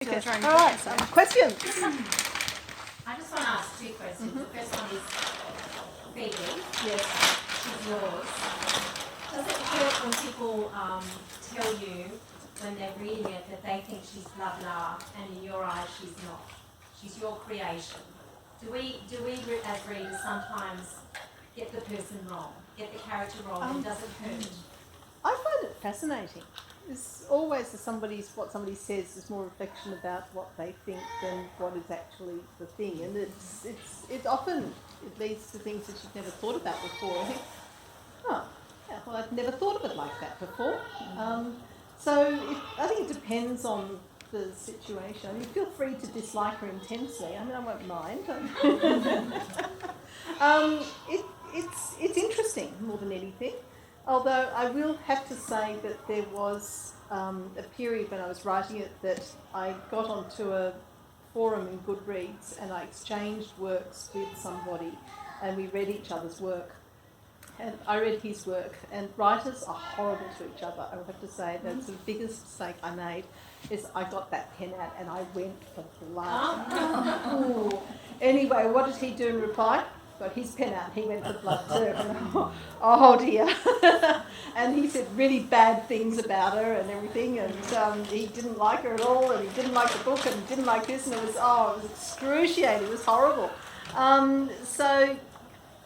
Okay. All right, questions? I just want to ask two questions. The first one is Phoebe. Yes. She's yours. Does it hurt when people tell you when they're reading it that they think she's blah blah, and in your eyes she's not? She's your creation. Do we as readers sometimes get the person wrong, get the character wrong, and does it hurt? I find it fascinating. It's always what somebody says is more reflection about what they think than what is actually the thing, and it often leads to things that you've never thought about before. I think, well, I've never thought of it like that before. I think it depends on the situation. I mean, feel free to dislike her intensely. I mean, I won't mind. It's interesting more than anything. Although I will have to say that there was a period when I was writing it that I got onto a forum in Goodreads and I exchanged works with somebody and we read each other's work. And I read his work, and writers are horrible to each other. I will have to say that's the biggest mistake I made is I got that pen out and I went for blood. Anyway, what did he do in reply? Got his pen out and he went for blood too. Oh dear. And he said really bad things about her and everything, and he didn't like her at all, and he didn't like the book, and he didn't like this, and it was excruciating. It was horrible.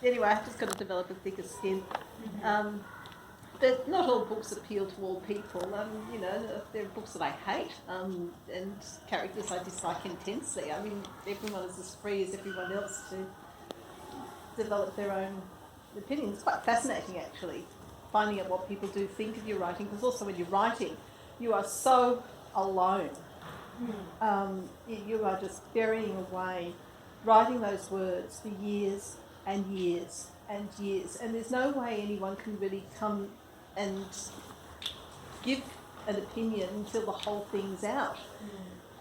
Anyway, I've just got to develop a thicker skin. But not all books appeal to all people. There are books that I hate and characters I dislike intensely. I mean, everyone is as free as everyone else to develop their own opinions. It's quite fascinating, actually, finding out what people do think of your writing, because also when you're writing, you are so alone. You are just burying away, writing those words for years and years and years, and there's no way anyone can really come and give an opinion until the whole thing's out.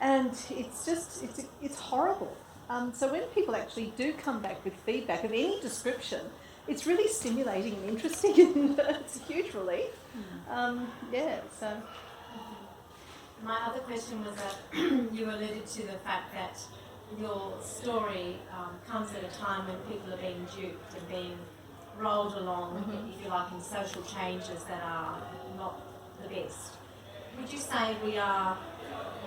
And it's horrible. So when people actually do come back with feedback of any description, it's really stimulating and interesting, and it's a huge relief. My other question was that you alluded to the fact that your story comes at a time when people are being duped and being rolled along, if you like, in social changes that are not the best. Would you say we are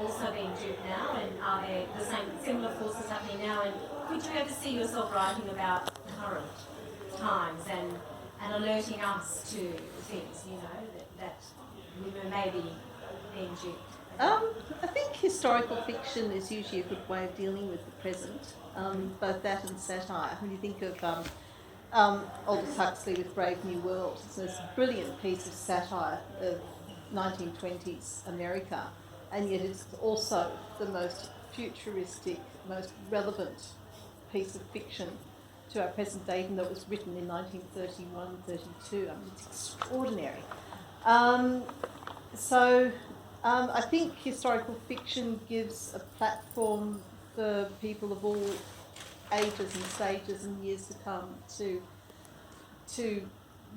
also being duped now, and are there the same similar forces happening now? And could you ever see yourself writing about current times and alerting us to things, that we may be being duped? I think historical fiction is usually a good way of dealing with the present, both that and satire. When you think of Aldous Huxley with Brave New World, it's this brilliant piece of satire of 1920s America, and yet it's also the most futuristic, most relevant piece of fiction to our present day, even though it was written in 1931, 32. I mean, it's extraordinary. I think historical fiction gives a platform for people of all ages and stages and years to come to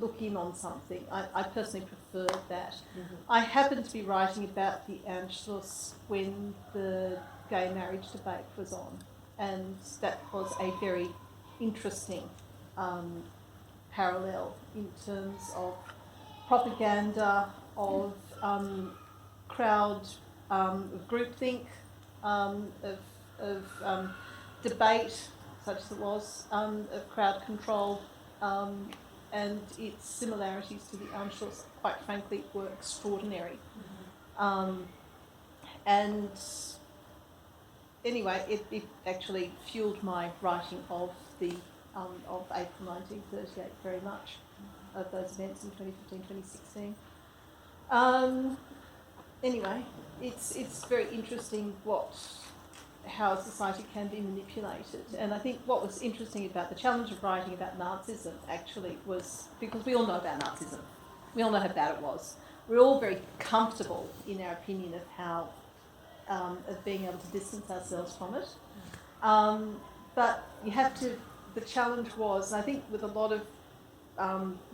look in on something. I personally prefer that. I happened to be writing about the Anschluss when the gay marriage debate was on, and that was a very interesting parallel in terms of propaganda, of crowd, groupthink, of debate, such as it was, of crowd control, and its similarities to the Anschluss, quite frankly, were extraordinary. And anyway, it actually fueled my writing of of April 1938 very much, of those events in 2015, 2016. Anyway, it's very interesting how a society can be manipulated, and I think what was interesting about the challenge of writing about Nazism actually was because we all know about Nazism, we all know how bad it was. We're all very comfortable in our opinion of how of being able to distance ourselves from it, but you have to. The challenge was, and I think with a lot of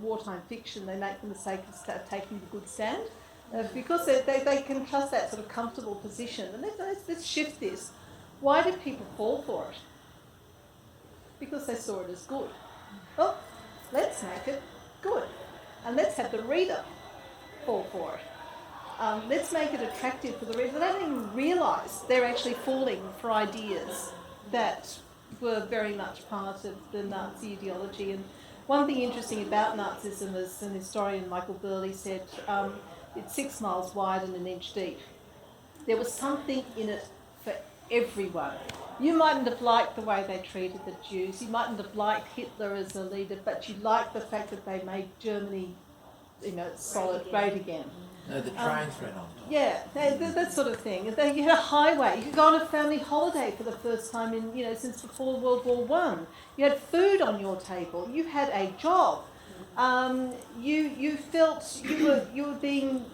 wartime fiction, they make the mistake of taking the good stand because they can trust that sort of comfortable position. And let's shift this. Why did people fall for it? Because they saw it as good. Well, let's make it good. And let's have the reader fall for it. Let's make it attractive for the reader. They don't even realise they're actually falling for ideas that were very much part of the Nazi ideology. And one thing interesting about Nazism, as an historian, Michael Burley, said, it's 6 miles wide and an inch deep. There was something in it for everyone. You mightn't have liked the way they treated the Jews, you mightn't have liked Hitler as a leader, but you liked the fact that they made Germany, solid, great again. No, the trains ran on top. Yeah, that sort of thing. You had a highway. You could go on a family holiday for the first time since before World War One. You had food on your table. You had a job. You felt you were being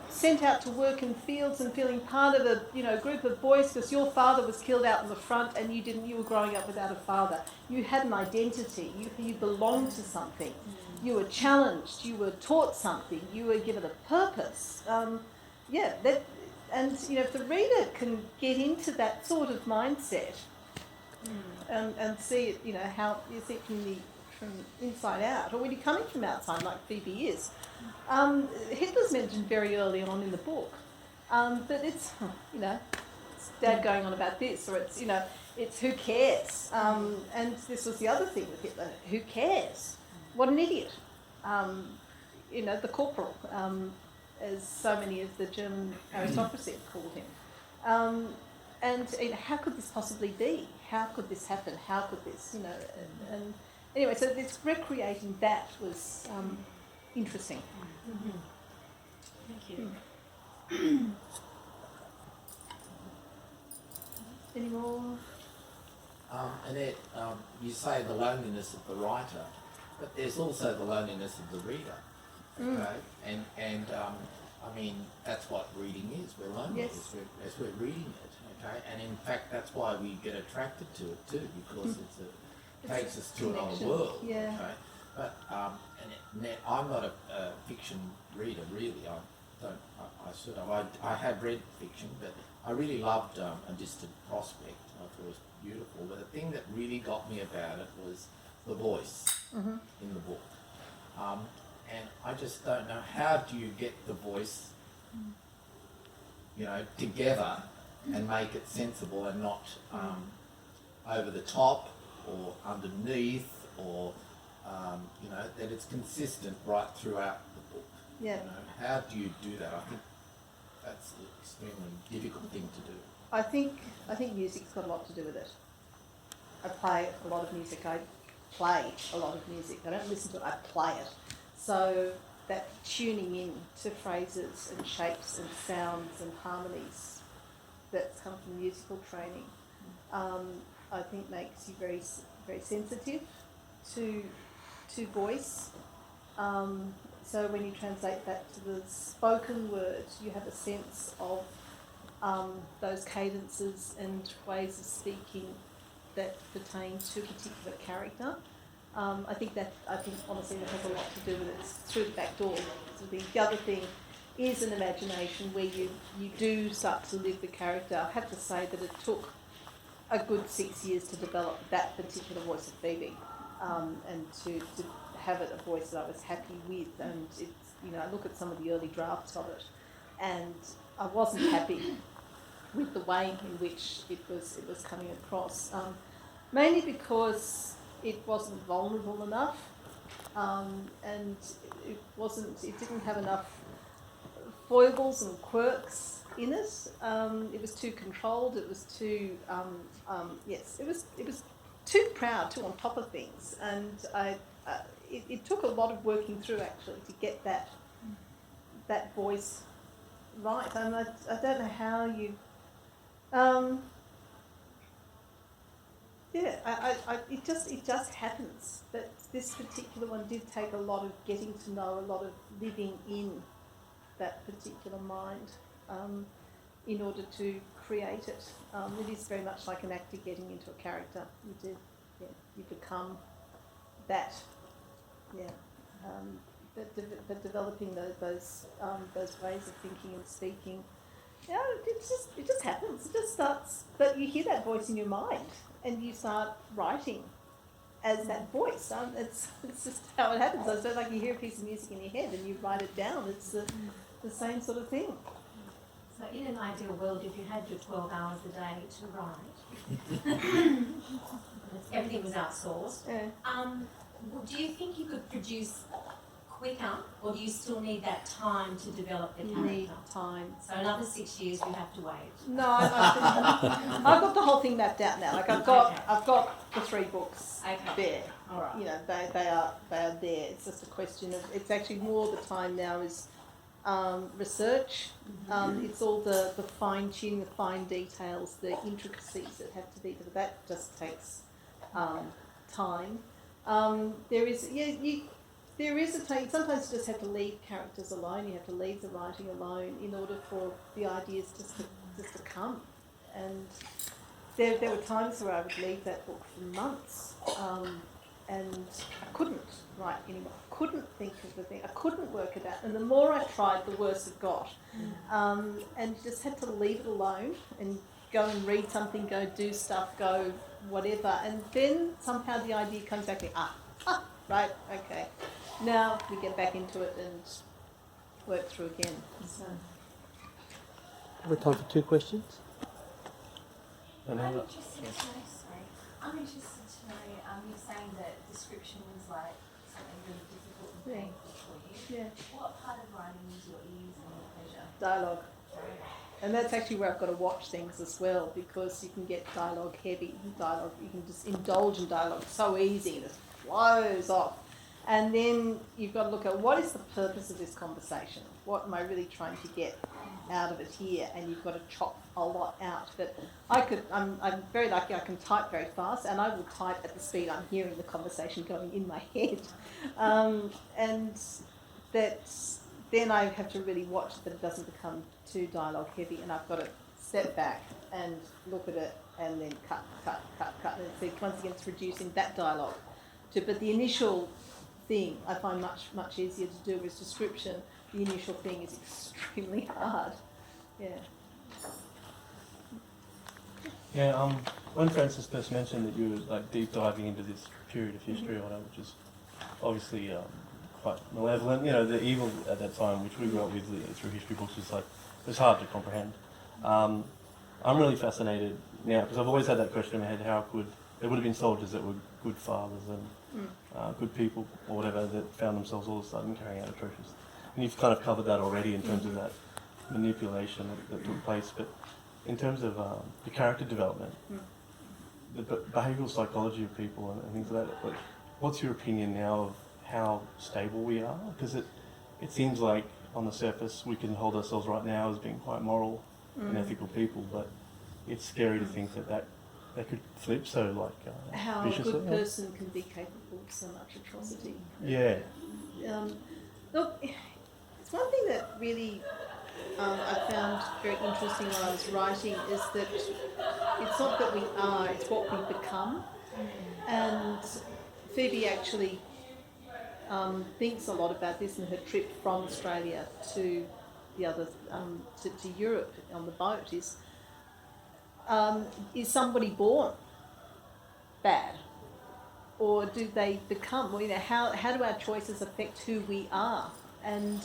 sent out to work in fields and feeling part of a group of boys because your father was killed out in the front and you were growing up without a father. You had an identity. You belonged to something. You were challenged. You were taught something. You were given a purpose. If the reader can get into that sort of mindset and see it, how you think from inside out, or when you're coming from outside, like Phoebe is. Hitler's mentioned very early on in the book, but it's it's Dad going on about this, or it's who cares. And this was the other thing with Hitler: who cares? What an idiot! The corporal, as so many of the German aristocracy have called him. And how could this possibly be? How could this happen? How could this, and anyway, so this recreating that was interesting. Thank you. Any more? Annette, you say the loneliness of the writer, but there's also the loneliness of the reader. Okay, and I mean that's what reading is. We're lonely as we're reading it. Okay, and in fact that's why we get attracted to it too, because it takes us to another world. Yeah. Okay, but Annette, I'm not a fiction reader really. I have read fiction, but I really loved A Distant Prospect. I thought it was beautiful. But the thing that really got me about it was the voice in the book. And I just don't know, how do you get the voice, together and make it sensible and not over the top or underneath, or that it's consistent right throughout the book. Yeah. How do you do that? I think that's an extremely difficult thing to do. I think music's got a lot to do with it. I play a lot of music. I play a lot of music. I don't listen to it, I play it. So that tuning in to phrases and shapes and sounds and harmonies that's come from musical training, I think makes you very, very sensitive to voice. So when you translate that to the spoken word, you have a sense of those cadences and ways of speaking that pertain to a particular character. I think honestly that has a lot to do with it. It's through the back door. So the other thing is an imagination where you do start to live the character. I have to say that it took a good 6 years to develop that particular voice of Phoebe, and to have it a voice that I was happy with. And it's, I look at some of the early drafts of it, and I wasn't happy with the way in which it was coming across, mainly because it wasn't vulnerable enough, and it didn't have enough foibles and quirks in it. It was too controlled. It was too it was too proud, too on top of things, and it took a lot of working through actually to get that voice right. And I don't know how you. It just happens. But this particular one did take a lot of getting to know, a lot of living in that particular mind, in order to create it. It is very much like an actor getting into a character. You become that. Yeah. but developing those ways of thinking and speaking. Yeah, it just happens. It just starts. But you hear that voice in your mind, and you start writing as that voice. It's just how it happens. It's just like you hear a piece of music in your head and you write it down. It's the same sort of thing. So in an ideal world, if you had your 12 hours a day to write, everything was outsourced, do you think you could produce quicker, or do you still need that time to develop the character? You need time. So another 6 years you have to wait. No, I've got the whole thing mapped out now. Like I've got the 3 books there. All right. You know, they are there. It's just a question of, it's actually more the time now is research. It's all the fine tuning, the fine details, the intricacies that have to be, but that just takes time. There is a time, sometimes you just have to leave characters alone, you have to leave the writing alone in order for the ideas just to come. And there were times where I would leave that book for months, and I couldn't write anymore. I couldn't think of the thing. I couldn't work it out. And the more I tried, the worse it got. And you just had to leave it alone and go and read something, go do stuff, go whatever. And then somehow the idea comes back and right, okay. Now we get back into it and work through again. So. Have we time for 2 questions? I'm interested to know, you're saying that description was like something really difficult and painful for you. Yeah. What part of writing is your ease and your pleasure? Dialogue. And that's actually where I've got to watch things as well, because you can get dialogue heavy. Dialogue, you can just indulge in dialogue so easy and it flows off. And then you've got to look at what is the purpose of this conversation? What am I really trying to get out of it here? And you've got to chop a lot out. But I'm very lucky, I can type very fast, and I will type at the speed I'm hearing the conversation going in my head. And then I have to really watch that it doesn't become too dialogue heavy, and I've got to step back and look at it and then cut. And see, once again, it's reducing that dialogue. But the initial thing I find much easier to do is description. The initial thing is extremely hard. Yeah. Yeah, when Francis first mentioned that you were like deep diving into this period of history or whatever, which is obviously quite malevolent, you know, the evil at that time, which we grew up with through history books, was like, it was hard to comprehend. I'm really fascinated now, because I've always had that question in my head, how could, there would have been soldiers that were good fathers and good people or whatever that found themselves all of a sudden carrying out atrocious. And you've kind of covered that already in terms of that manipulation that took place, but in terms of the character development, the behavioural psychology of people and things like that, like, what's your opinion now of how stable we are? Because it seems like on the surface we can hold ourselves right now as being quite moral and ethical people, but it's scary to think that could flip so like how viciously. A good person can be capable of so much atrocity. Yeah. Look, it's one thing that really I found very interesting when I was writing is that it's not that we are, it's what we become. And Phoebe actually thinks a lot about this in her trip from Australia to the other to Europe on the boat. Is somebody born bad, or do they become? Well, you know, how do our choices affect who we are, and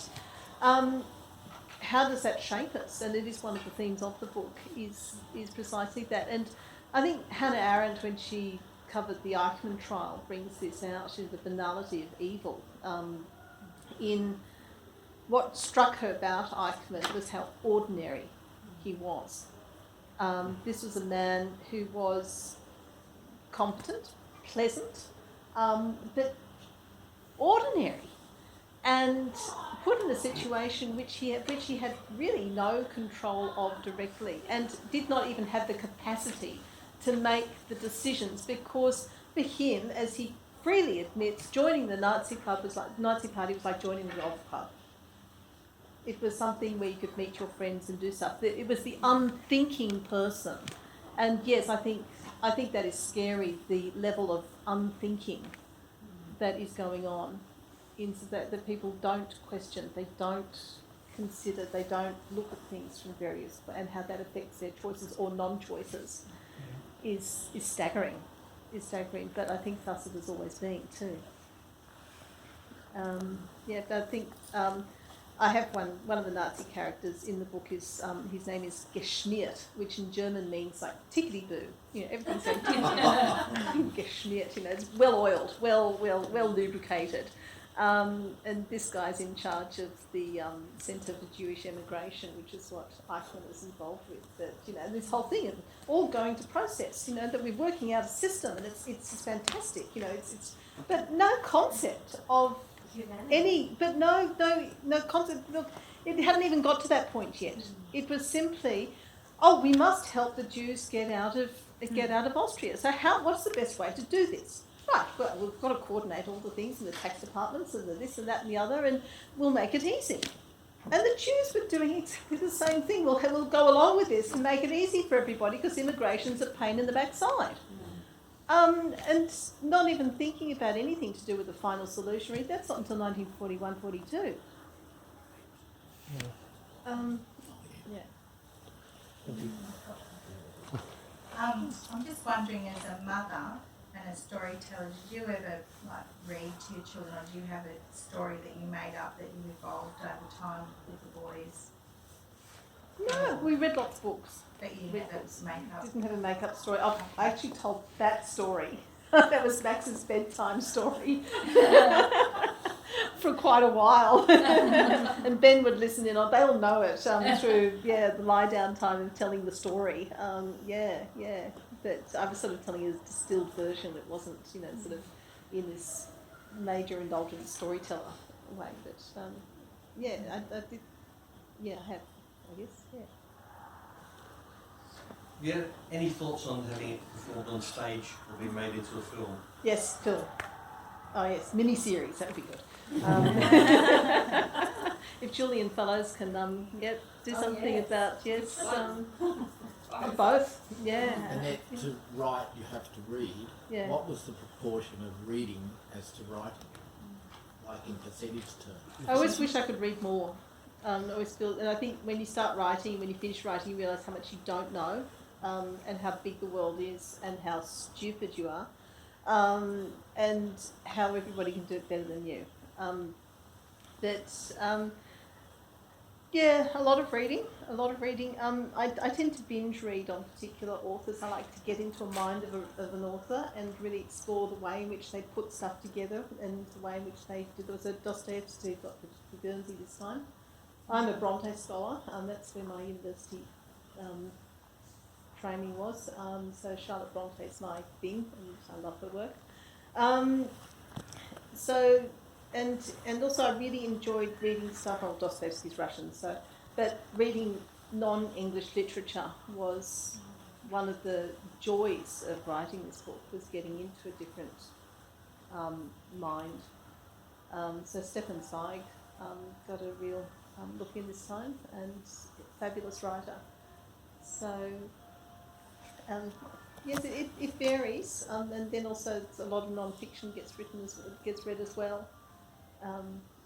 how does that shape us? And it is one of the themes of the book is precisely that. And I think Hannah Arendt, when she covered the Eichmann trial, brings this out, the banality of evil. In what struck her about Eichmann was how ordinary he was. This was a man who was competent, pleasant, but ordinary, and put in a situation which he had really no control of directly, and did not even have the capacity to make the decisions, because for him, as he freely admits, joining the Nazi Party was like joining the golf club. It was something where you could meet your friends and do stuff. It was the unthinking person, and yes, I think that is scary. The level of unthinking that is going on in so that people don't question, they don't consider, they don't look at things from various, and how that affects their choices or non-choices is staggering. Is staggering, but I think thus it has always been too. But I think I have one of the Nazi characters in the book is his name is Geschmiert, which in German means like tickety-boo. You know, everything's so Geschmiert. You know, it's well oiled, well lubricated. And this guy's in charge of the Centre for Jewish Emigration, which is what Eichmann is involved with. But you know, this whole thing, all going to process. You know, that we're working out a system, and it's fantastic. You know, it's but no concept of any, but no concept. Look, it hadn't even got to that point yet. It was simply, we must help the Jews get out of Austria. So what's the best way to do this? Right, well, we've got to coordinate all the things in the tax departments and the this and that and the other, and we'll make it easy. And the Jews were doing exactly the same thing. We'll go along with this and make it easy for everybody because immigration's a pain in the backside. And not even thinking about anything to do with the final solution. That's not until 1941-42. I'm just wondering, as a mother and a storyteller, did you ever read to your children, or do you have a story that you made up that you evolved over time with the boys? No, we read lots of books. But you never make up? Didn't have a make-up story. I actually told that story. That was Max's bedtime story for quite a while. And Ben would listen in on. They all know it through the lie-down time of telling the story. But I was sort of telling a distilled version. It wasn't, sort of in this major indulgent storyteller way. But I did. Yeah, I have. I guess. Yeah. Yeah, any thoughts on having it performed on stage or be made into a film? Yes, film. Oh yes, mini-series, that would be good. If Julian Fellows can do something about, both, And that to write you have to read. Yeah. What was the proportion of reading as to writing? Like in percentage terms? I always wish I could read more. I always feel, and I think when you start writing, when you finish writing, you realise how much you don't know, and how big the world is, and how stupid you are, and how everybody can do it better than you. A lot of reading. I tend to binge read on particular authors. I like to get into a mind of an author and really explore the way in which they put stuff together and the way in which they do. There was a Dostoevsky, got the Guernsey this time. I'm a Bronte scholar. That's where my university training was. So Charlotte Bronte is my thing, and I love her work. And also I really enjoyed reading stuff. Dostoevsky's Russian, but reading non-English literature was one of the joys of writing this book, was getting into a different mind. So Stefan Zweig got a real look in this time, and fabulous writer. So yes, it varies, and then also a lot of non-fiction gets read as well.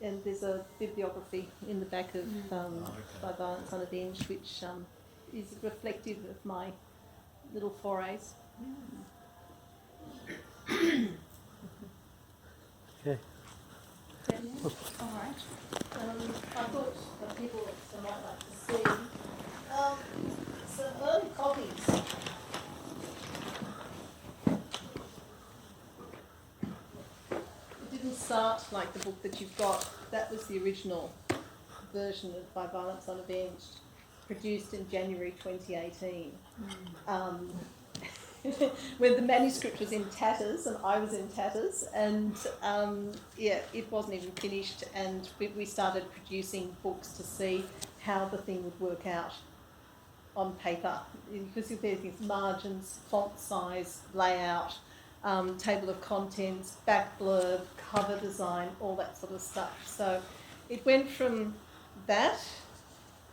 And there's a bibliography in the back of By Violence Unavenged, which is reflective of my little forays. Okay. All right. I thought that people might like to see some early copies. It didn't start like the book that you've got. That was the original version of By Violence Unavenged, produced in January 2018. When the manuscript was in tatters and I was in tatters, and it wasn't even finished, and we started producing books to see how the thing would work out on paper, because there are things, margins, font size, layout, table of contents, back blurb, cover design, all that sort of stuff. So it went from that.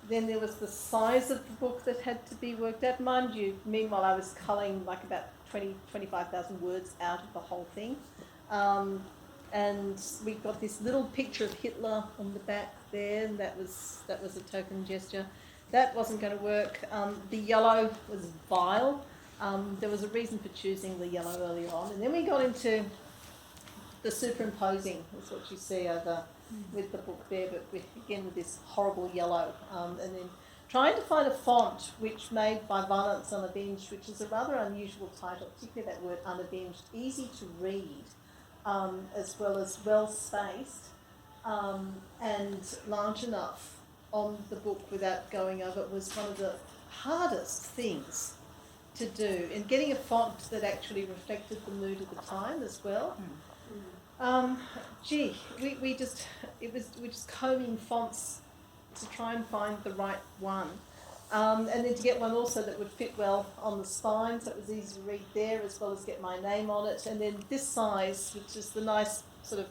Then there was the size of the book that had to be worked out. Mind you, meanwhile I was culling like about 25,000 words out of the whole thing. and we've got this little picture of Hitler on the back there, and that was a token gesture. That wasn't going to work. The yellow was vile. There was a reason for choosing the yellow earlier on, and then we got into the superimposing. That's what you see over with the book there, but again with this horrible yellow, and then trying to find a font which made By Violence Unavenged, which is a rather unusual title, particularly that word unavenged, easy to read, as well as well spaced, and large enough on the book without going over it was one of the hardest things to do, and getting a font that actually reflected the mood of the time as well. We're just combing fonts to try and find the right one, and then to get one also that would fit well on the spine, so it was easy to read there, as well as get my name on it. And then this size, which is the nice sort of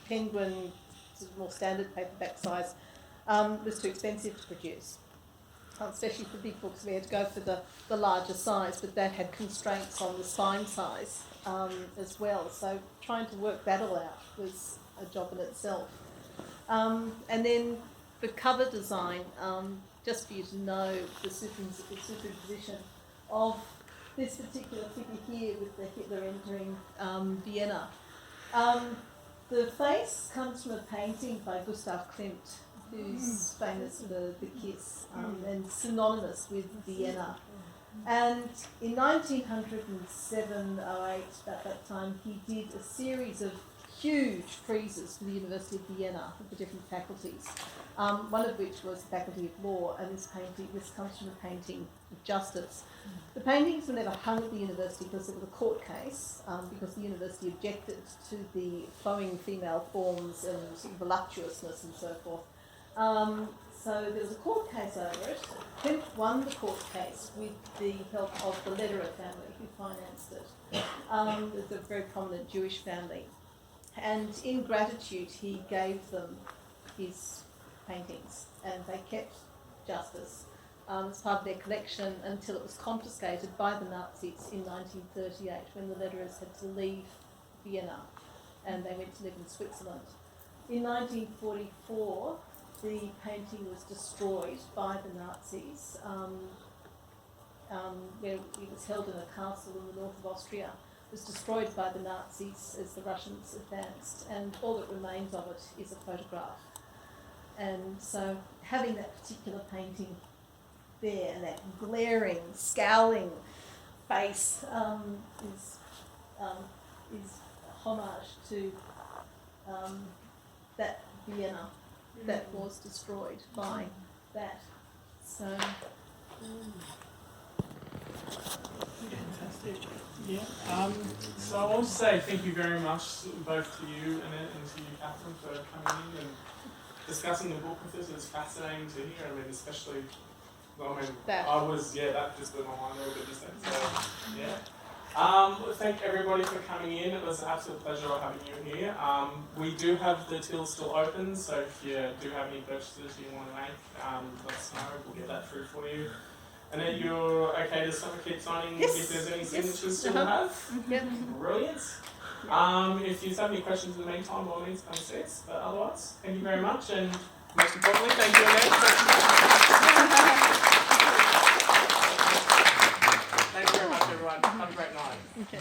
penguin, sort of more standard paperback size, was too expensive to produce. Especially for big books, we had to go for the larger size, but that had constraints on the spine size as well. So trying to work that all out was a job in itself. And then the cover design, just for you to know the superimposition of this particular figure here with the Hitler entering Vienna. The face comes from a painting by Gustav Klimt, who's famous for the kiss, and synonymous with Vienna. And in 1907-08, about that time, he did a series of huge friezes for the University of Vienna with the different faculties, one of which was the Faculty of Law, and this comes from a painting of justice. The paintings were never hung at the university because it was a court case, because the university objected to the flowing female forms and sort of voluptuousness and so forth. So there was a court case over it. Klimt won the court case with the help of the Lederer family, who financed it. It's a very prominent Jewish family. And in gratitude, he gave them his paintings, and they kept justice as part of their collection until it was confiscated by the Nazis in 1938, when the Lederers had to leave Vienna and they went to live in Switzerland. In 1944, the painting was destroyed by the Nazis, where it was held in a castle in the north of Austria. It was destroyed by the Nazis as the Russians advanced, and all that remains of it is a photograph. And so having that particular painting there, and that glaring, scowling face, is homage to that Vienna that was destroyed by that. So. Fantastic. Yeah. So I want to say thank you very much both to you, Annette, and to you, Catherine, for coming in and discussing the book with us. It was fascinating to hear. I mean, especially, that just blew my mind a little bit just then. So, yeah. Thank everybody for coming in. It was an absolute pleasure having you here. We do have the till still open, so if you do have any purchases you want to make, let us know. We'll get that through for you. And then you're okay to keep signing if there's any signatures still to have? Yep. Brilliant. If you have any questions in the meantime, by all means, come see us. But otherwise, thank you very much, and most importantly, thank you, Annette. Thank you very much, everyone. Have a great night. Okay.